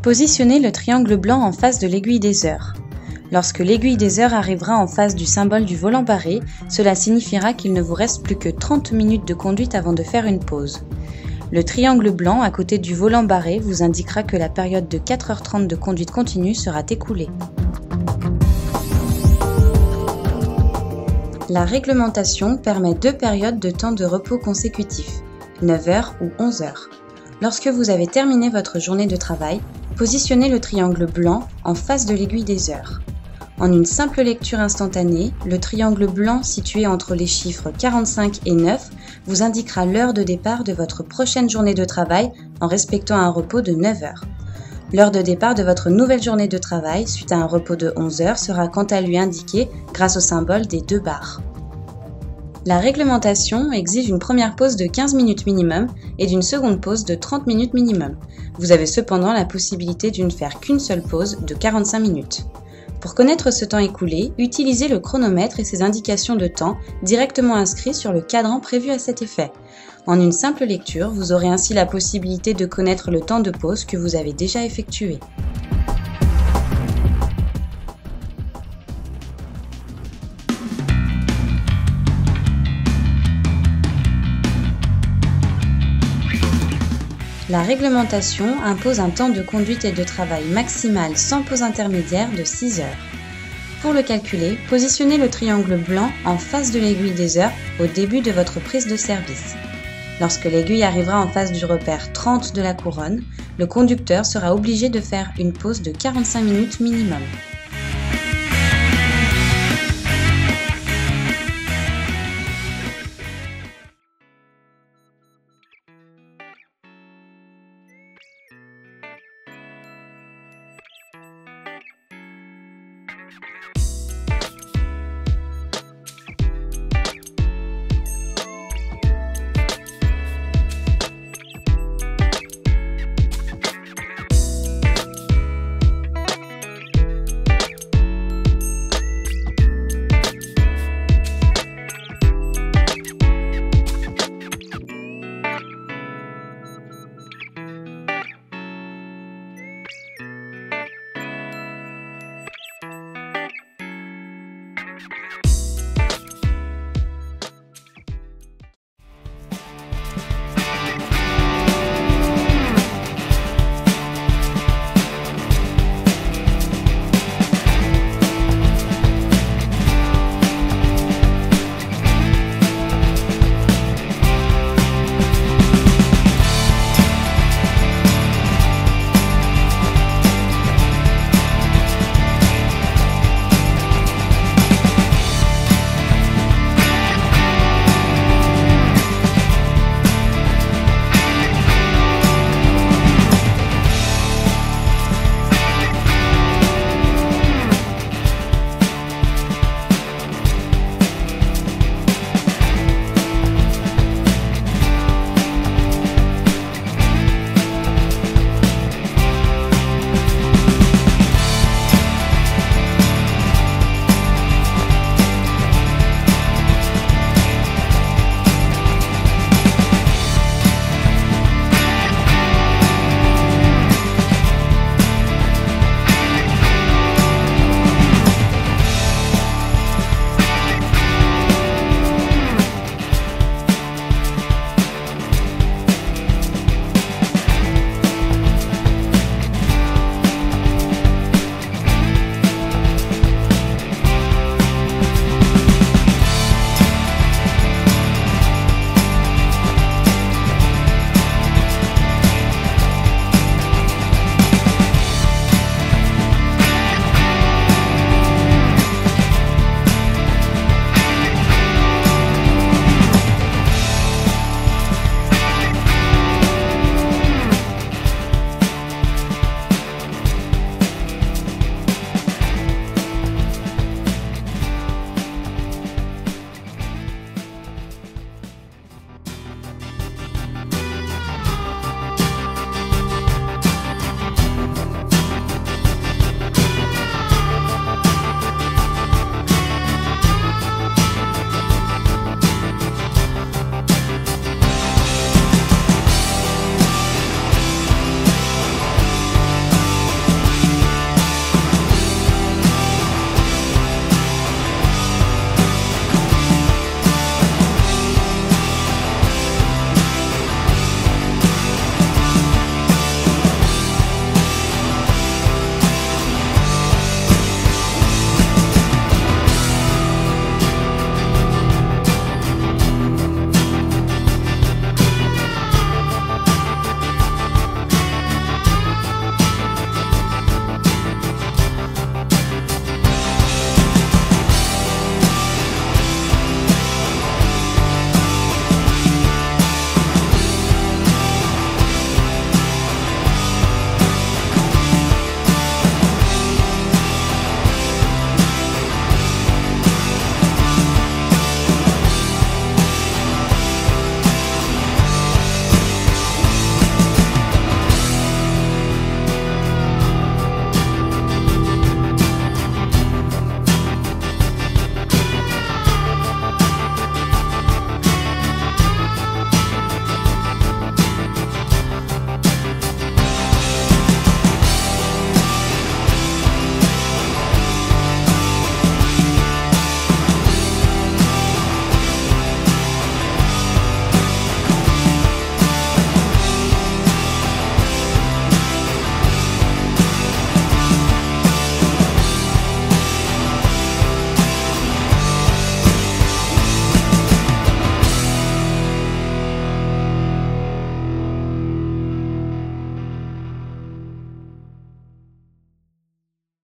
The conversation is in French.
Positionnez le triangle blanc en face de l'aiguille des heures. Lorsque l'aiguille des heures arrivera en face du symbole du volant barré, cela signifiera qu'il ne vous reste plus que 30 minutes de conduite avant de faire une pause. Le triangle blanc à côté du volant barré vous indiquera que la période de 4h30 de conduite continue sera écoulée. La réglementation permet 2 périodes de temps de repos consécutifs, 9h ou 11h. Lorsque vous avez terminé votre journée de travail, positionnez le triangle blanc en face de l'aiguille des heures. En une simple lecture instantanée, le triangle blanc situé entre les chiffres 45 et 9 vous indiquera l'heure de départ de votre prochaine journée de travail en respectant un repos de 9 heures. L'heure de départ de votre nouvelle journée de travail suite à un repos de 11 heures sera quant à lui indiquée grâce au symbole des 2 barres. La réglementation exige une première pause de 15 minutes minimum et d'une seconde pause de 30 minutes minimum. Vous avez cependant la possibilité de ne faire qu'une seule pause de 45 minutes. Pour connaître ce temps écoulé, utilisez le chronomètre et ses indications de temps directement inscrits sur le cadran prévu à cet effet. En une simple lecture, vous aurez ainsi la possibilité de connaître le temps de pause que vous avez déjà effectué. La réglementation impose un temps de conduite et de travail maximal sans pause intermédiaire de 6 heures. Pour le calculer, positionnez le triangle blanc en face de l'aiguille des heures au début de votre prise de service. Lorsque l'aiguille arrivera en face du repère 30 de la couronne, le conducteur sera obligé de faire une pause de 45 minutes minimum.